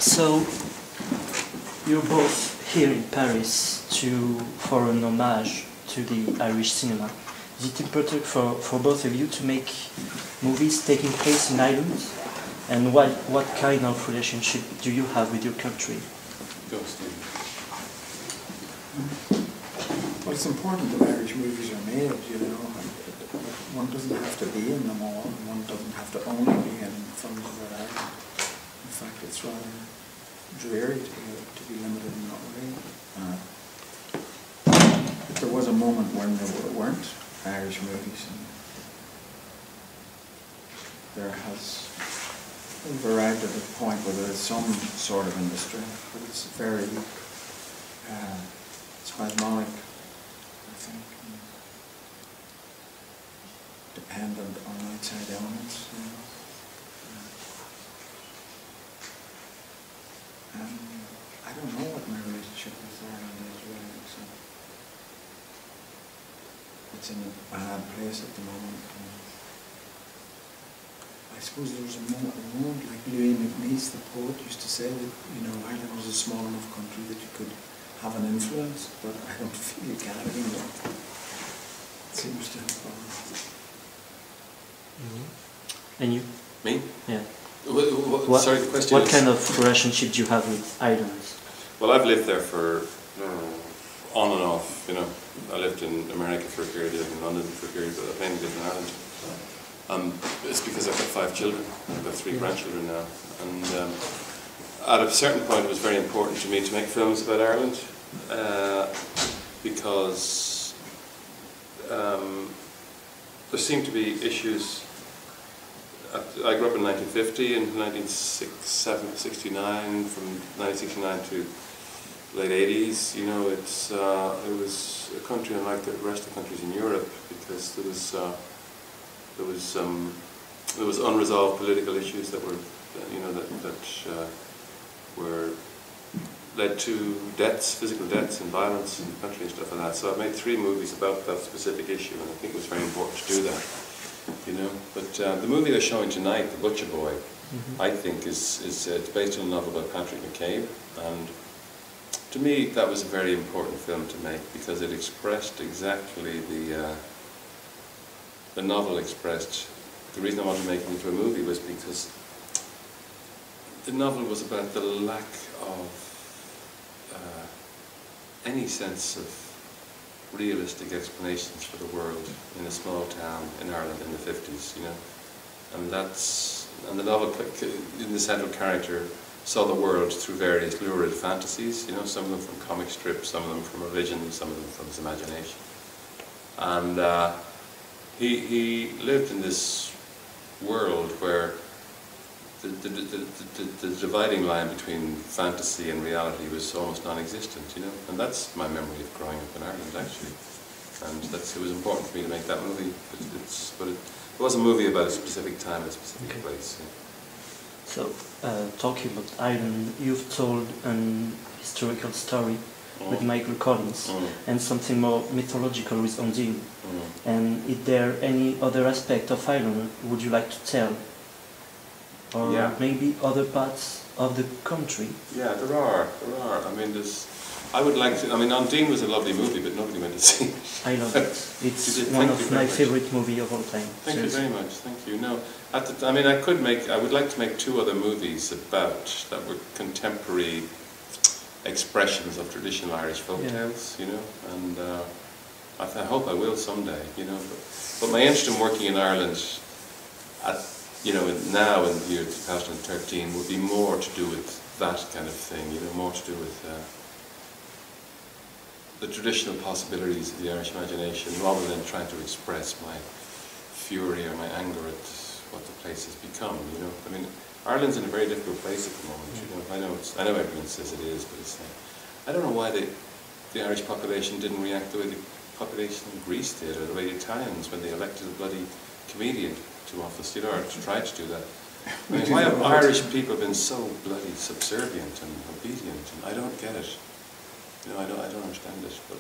So, you're both here in Paris for an homage to the Irish cinema. Is it important for both of you to make movies taking place in Ireland? And what kind of relationship do you have with your country? Go, Steve. Well, it's important that Irish movies are made, you know. One doesn't have to be in them all, and one doesn't have to only be in films about Ireland. In fact, it's rather dreary to be limited in that way. If there was a moment when there weren't Irish movies, and we've arrived at a point where there is some sort of industry, but it's very spasmodic, I think, and dependent on outside elements. You know. I don't know what my relationship with Ireland is really, so it's in a bad place at the moment. I suppose there was a moment like Louis McNeice, the poet, used to say that, you know, Ireland was a small enough country that you could have an influence, but I don't feel you can anymore. It seems to have gone. And you? Me? Yeah. Sorry, the question What is, kind of relationship do you have with Ireland? well, I've lived there for on and off, you know. I lived in America for a period, I lived in London for a period, but I mainly lived in Ireland. It's because I've got 5 children. I've got 3 grandchildren now. And at a certain point it was very important to me to make films about Ireland because there seemed to be issues. I grew up in 1950 and 1969, from 1969 to late 80s. You know, it was a country unlike the rest of the countries in Europe because there was unresolved political issues that were, you know, that were led to deaths, physical deaths and violence in the country and stuff like that. So I made 3 movies about that specific issue, and I think it was very important to do that. You know, but the movie they're showing tonight, The Butcher Boy, I think is it's based on a novel by Patrick McCabe, and to me that was a very important film to make because it expressed exactly the novel expressed. The reason I wanted to make it into a movie was because the novel was about the lack of any sense of realistic explanations for the world in a small town in Ireland in the 50s, you know, and the novel, in the central character, saw the world through various lurid fantasies, you know, some of them from comic strips, some of them from religion, some of them from his imagination, and he lived in this world where the dividing line between fantasy and reality was almost non-existent, you know, and that's my memory of growing up in Ireland, actually. And it was important for me to make that movie, but it was a movie about a specific time and a specific place. Yeah. So, talking about Ireland, you've told an historical story with Michael Collins and something more mythological with Undine. And is there any other aspect of Ireland would you like to tell? Or maybe other parts of the country? Yeah, there are. I mean, I would like to. I mean, Undine was a lovely movie, but nobody went to see it. I love it. It's one of my favorite movies of all time. Thank you very much. Thank you. No, I mean, I would like to make 2 other movies that were contemporary expressions of traditional Irish folktales. You know, and I hope I will someday. You know, but my interest in working in Ireland now in the year 2013 would be more to do with that kind of thing, you know, more to do with the traditional possibilities of the Irish imagination, rather than trying to express my fury or my anger at what the place has become, you know. I mean, Ireland's in a very difficult place at the moment, you know. I know everyone says it is, but it's I don't know why the Irish population didn't react the way the population in Greece did, or the way the Italians when they elected a bloody comedian to office, you know, or tried to do that. I mean, why have Irish people been so bloody subservient and obedient? And I don't get it. You know, I don't understand it, but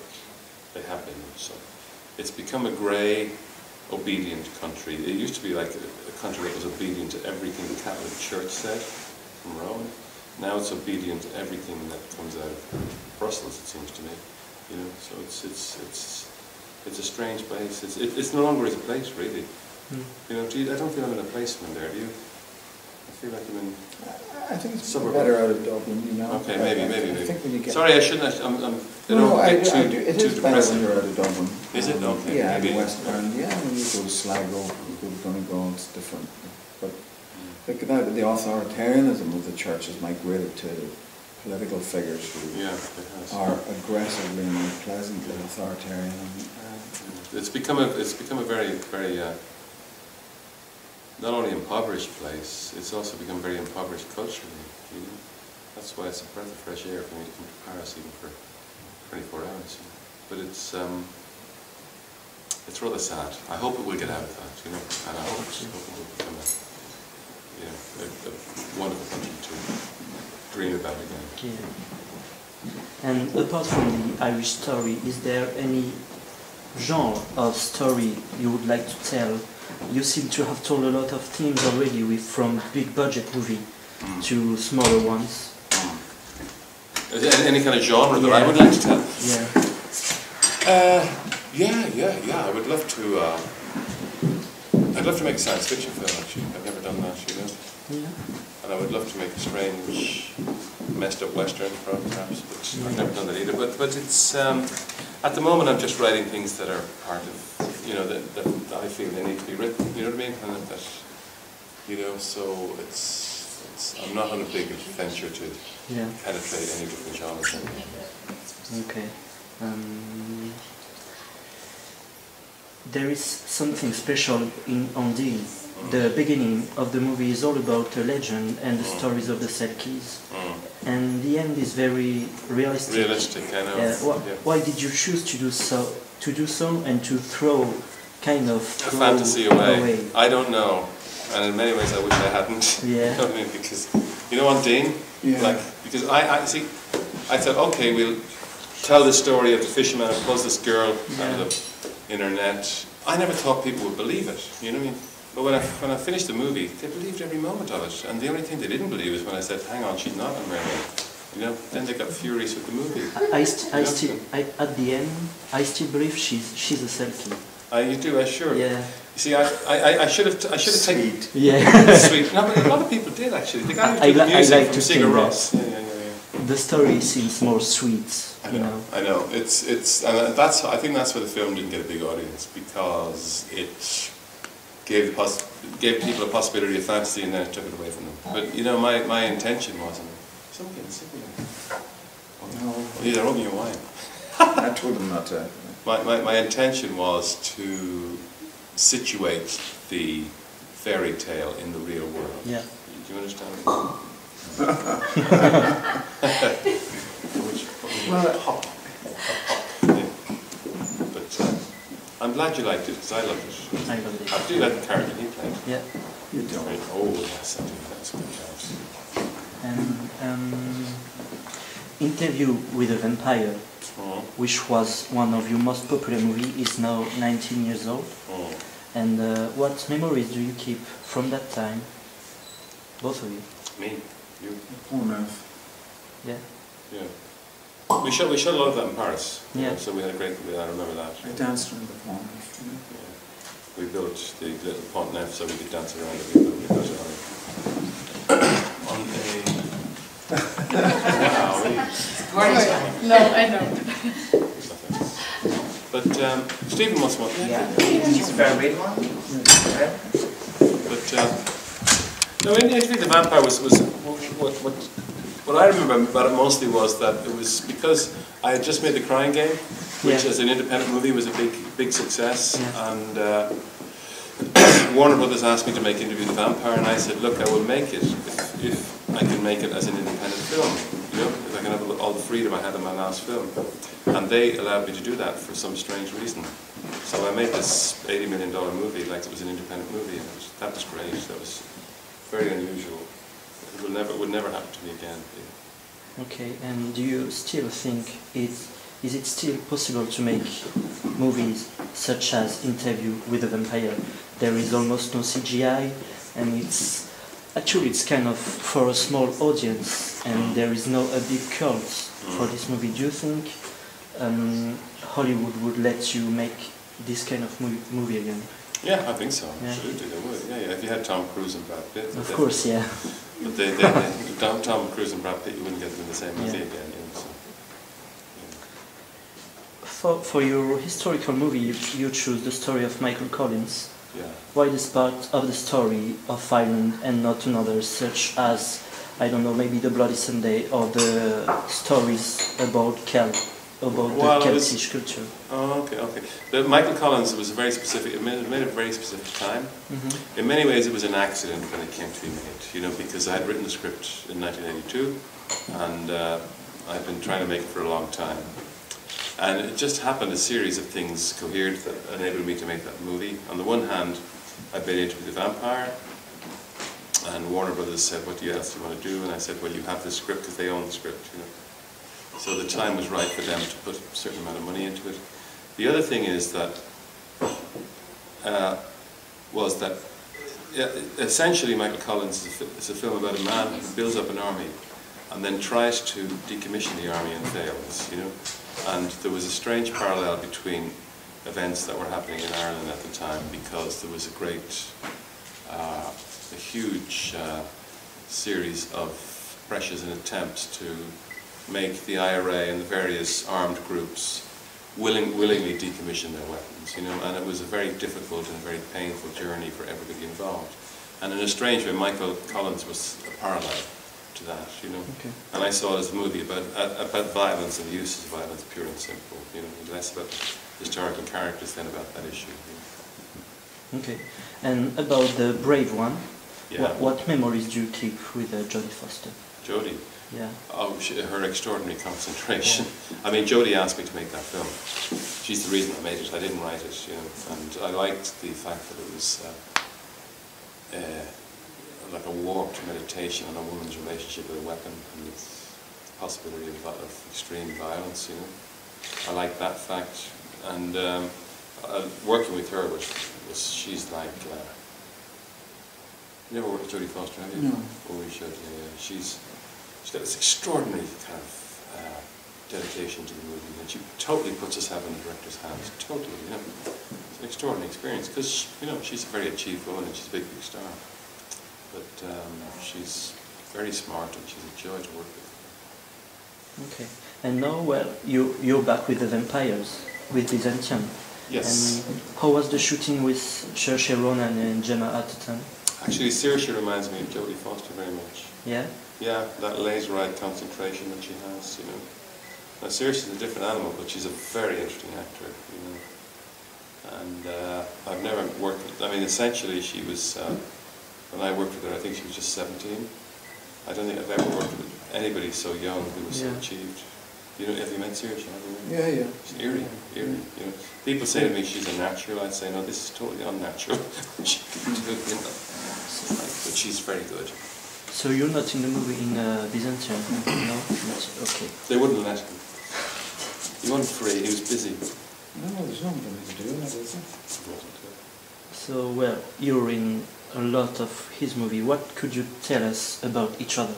they have been. So it's become a grey, obedient country. It used to be like a country that was obedient to everything the Catholic Church said from Rome, now it's obedient to everything that comes out of Brussels, it seems to me. You know, so it's a strange place. It's no longer as a place, really. You know, I don't feel I'm in a placement there, do you? I feel like I'm in. I think it's better out of Dublin, you know. Okay, maybe. I think when you get. Sorry, I shouldn't. It is better when you're out of Dublin. Is it? Okay. Yeah, maybe. in West Ireland. Yeah, when you go to Sligo, you go to Donegal, it's different. But like the authoritarianism of the church has migrated to political figures who are aggressively and unpleasantly authoritarian. It's become a very not only impoverished place, it's also become very impoverished culturally. You know? That's why it's a breath of fresh air for me to come to Paris even for 24 hours. You know? But it's rather sad. I hope it will get out of that, you know, and I hope it will become a wonderful country to dream about again. Yeah. And apart from the Irish story, is there any genre of story you would like to tell? You seem to have told a lot of themes already, from big budget movie to smaller ones. Is there any kind of genre that I would like to tell? Yeah. I would love to. I'd love to make a science fiction film. Actually, I've never done that. You know. Yeah. And I would love to make a strange, messed up western, perhaps. But I've never done that either. But it's at the moment I'm just writing things that are part of. You know, that I feel they need to be written, you know what I mean? And that, you know, so I'm not on a big venture to penetrate any different genres. Okay. There is something special in Undine. The beginning of the movie is all about a legend and the stories of the Selkies. And the end is very realistic. Realistic, I know. Why did you choose to do so? And to throw kind of a fantasy away. I don't know, and in many ways I wish I hadn't. Yeah. You know what I mean? Because you know, Undine, because I see, I thought, okay, we'll tell the story of the fisherman who pulls this girl out of the net. I never thought people would believe it. You know what I mean? But when I finished the movie, they believed every moment of it, and the only thing they didn't believe is when I said, "Hang on, she's not a mermaid." You know, then they got furious with the movie. At the end, I still believe she's a Selkie. You do, sure. Yeah. You see, I should have taken. Yeah. Sweet. No, but a lot of people did actually. The guy who did the music from Sigur Rós. Yeah. The story seems more sweet. I know. And I think that's why the film didn't get a big audience, because it gave people a possibility of fantasy and then it took it away from them. But you know, my intention wasn't. Something. No. Yeah, they're opening your wine. I told them not to. My intention was to situate the fairy tale in the real world. Yeah. Do you understand? But I'm glad you liked it, because I loved it. I loved it. I do like the character he played. Yeah. You don't. Oh yes, I do. That's a good character. And Interview with a Vampire, which was one of your most popular movies, is now 19 years old. And what memories do you keep from that time? Both of you. Me? You? Yeah. Yeah. We shot a lot of that in Paris. Yeah. So we had a great. I remember that. I danced around the Pont Neuf. Yeah. We built the little Pont Neuf so we could dance around it. We built it on a. No, I know. But Stephen wants one. It's a fair read one. But no, Interview with the Vampire was what I remember about it mostly was that it was because I had just made The Crying Game, which as an independent movie was a big success, and Warner Brothers asked me to make Interview with the Vampire, and I said, look, I will make it if I can make it as an independent film, you know, if I can have all the freedom I had in my last film. And they allowed me to do that for some strange reason. So I made this $80 million movie like it was an independent movie, and that was great. That was very unusual. It would never happen to me again. Okay, and do you still think is it still possible to make movies such as Interview with a Vampire? There is almost no CGI, and it's Actually, it's kind of for a small audience, and there is no a big cult for this movie. Do you think Hollywood would let you make this kind of movie again? Yeah, I think so. Yeah. Absolutely, they would. Yeah, yeah. If you had Tom Cruise and Brad Pitt. Of course, yeah. But Tom Cruise and Brad Pitt, you wouldn't get them in the same movie again. You know, so, yeah. For your historical movie, you choose the story of Michael Collins. Yeah. Why this part of the story of Ireland and not another, such as, I don't know, maybe the Bloody Sunday or the stories about the Celtic culture? Oh, okay, okay. The Michael Collins was a very specific. It made a very specific time. In many ways, it was an accident when it came to be made. You know, because I had written the script in 1982, and I've been trying to make it for a long time. And it just happened, a series of things cohered that enabled me to make that movie. On the one hand, I've been Interview with the Vampire, and Warner Brothers said, what else do you want to do? And I said, well, you have the script, because they own the script, you know. So the time was right for them to put a certain amount of money into it. The other thing is that, essentially Michael Collins is a film about a man who builds up an army and then tries to decommission the army and fails, you know. And there was a strange parallel between events that were happening in Ireland at the time, because there was a huge series of pressures and attempts to make the IRA and the various armed groups willingly decommission their weapons, you know, and it was a very difficult and very painful journey for everybody involved. And in a strange way, Michael Collins was a parallel to that, you know. Okay. And I saw it as a movie about violence and the uses of violence, pure and simple, you know, less about historical characters than about that issue. You know. Okay. And about the brave one, Yeah. what memories do you keep with Jodie Foster? Jodie. Yeah. Oh, her extraordinary concentration. I mean, Jodie asked me to make that film. She's the reason I made it. I didn't write it, you know, and I liked the fact that it was like a warped meditation on a woman's relationship with a weapon and its possibility of extreme violence, you know. I like that fact, and working with her she's like. You never worked with Jodie Foster, have you? No. Oh, you should. Yeah. She's got this extraordinary kind of dedication to the movie, and she totally puts herself in the director's hands. Totally, you know. It's an extraordinary experience because you know she's a very achieved woman and she's a big star. But she's very smart and she's a joy to work with. Okay. And now, well, you're back with the vampires, with Byzantium. Yes. And how was the shooting with Saoirse Ronan and Gemma Arterton? Actually, Saoirse reminds me of Jodie Foster very much. Yeah? Yeah, that laser-eyed concentration that she has, you know. Now, Saoirse is a different animal, but she's a very interesting actor, you know. And I've never worked with, I mean, essentially she was, when I worked with her, I think she was just 17. I don't think I've ever worked with anybody so young who was so achieved. You know, have you met Saoirse? Yeah, yeah. She's eerie, you know. People say to me she's a natural, I'd say, no, this is totally unnatural. She can do it, you know. But she's very good. So you're not in the movie in Byzantium? No? Not, okay. They wouldn't let him. He wasn't free, he was busy. No, there's nothing for me to do in it, is there? So, well, you're in a lot of his movie. What could you tell us about each other?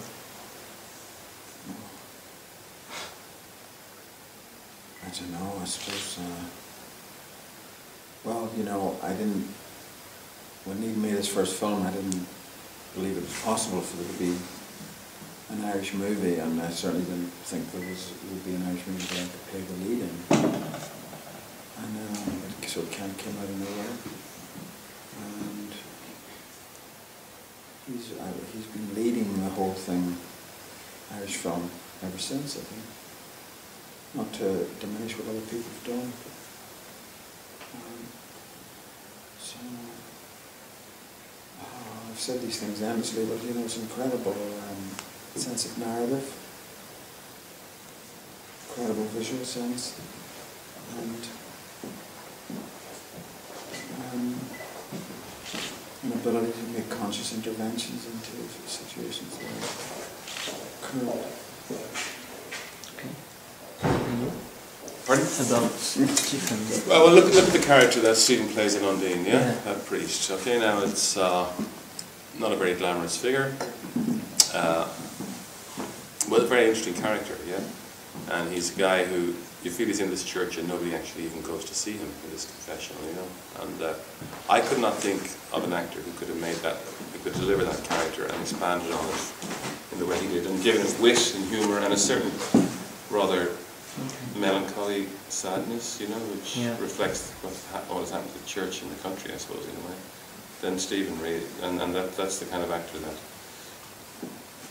I don't know, I suppose, well, you know, when Neil made his first film, I didn't believe it was possible for there to be an Irish movie, and I certainly didn't think there would be an Irish movie that I could play the lead in. And it sort of kind of came out of nowhere. And he's been leading the whole thing, Irish film, ever since, I think. Not to diminish what other people have done. I've said these things endlessly, but you know, it's incredible sense of narrative, incredible visual sense, and an ability to make conscious interventions into situations that occur. Pardon? About Stephen. Well, look at the character that Stephen plays in Undine, yeah? That priest. Okay, now it's, not a very glamorous figure, but a very interesting character, yeah. And he's a guy who you feel he's in this church and nobody actually even goes to see him in this confessional, you know. And I could not think of an actor who could have made that, who could deliver that character and expanded on it in the way he did, and given it wit and humour and a certain rather melancholy sadness, you know, which reflects what has happened to the church and the country, I suppose, in a way. Then Stephen Rea, and that's the kind of actor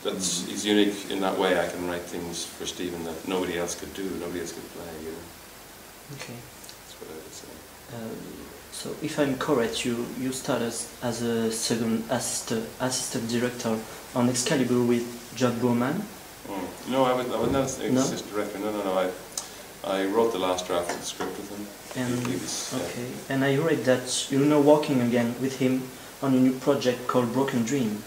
he's unique in that way. I can write things for Stephen that nobody else could do, nobody else could play, you know. Okay. That's what I would say. So, if I'm correct, you started as a second assistant director on Excalibur with John Bowman. No, I was not assistant director. No. I wrote the last draft of the script with him. And, he was, okay. And I read that you're now working again with him on a new project called Broken Dream.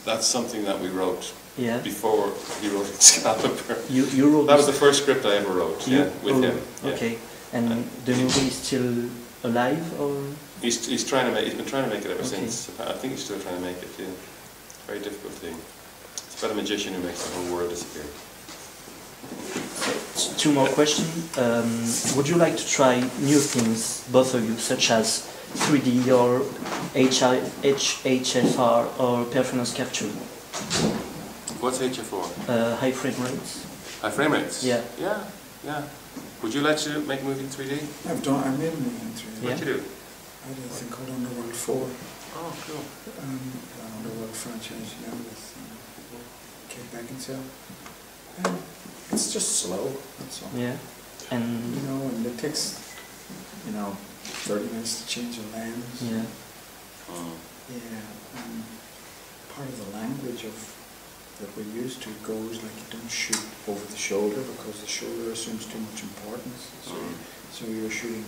That's something that we wrote before he wrote Excalibur. You wrote that was the first script I ever wrote, with him. Okay. And the movie is still alive, or? He's trying to make. He's been trying to make it ever since. I think he's still trying to make it. Yeah. Very difficult thing. It's about a magician who makes the whole world disappear. So, two more questions. Would you like to try new things, both of you, such as 3D or HFR or performance capture? What's HFR? High frame rates. High frame rates? Yeah. Yeah. Would you like to make a movie in 3D? I made a movie in 3D. What'd you do? I did a thing called Underworld 4. Oh, cool. An Underworld franchise, with Kate Beckinsale. It's just slow, that's all. Yeah. And and it takes 30 minutes to change a lens. Yeah. And part of the language that we're used to goes like you don't shoot over the shoulder because the shoulder assumes too much importance. So you're shooting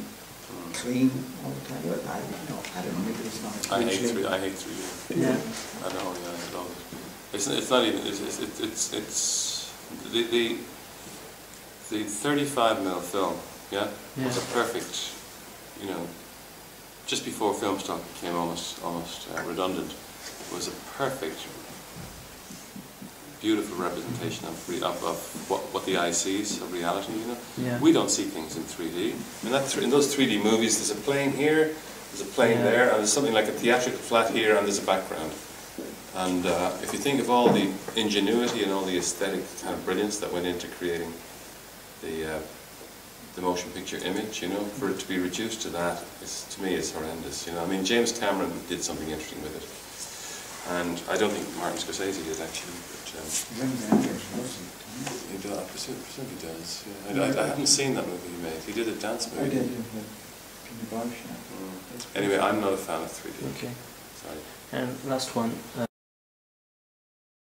clean all the time. But I don't know, maybe it's not. I hate 3D. Yeah. I know, I love it. It's not even, it's the 35mm film, was a perfect, just before film stock became almost redundant, was a perfect, beautiful representation of what the eye sees of reality. We don't see things in 3D. I mean, in those 3D movies, there's a plane here, there's a plane there, and there's something like a theatrical flat here, and there's a background. And if you think of all the ingenuity and all the aesthetic kind of brilliance that went into creating the motion picture image, for it to be reduced to that, to me, is horrendous. I mean, James Cameron did something interesting with it, and I don't think Martin Scorsese did actually. But I presume he does. Yeah. I haven't seen that movie he made. He did a dance movie. I did. Anyway, I'm not a fan of 3D. Okay. Sorry. And last one,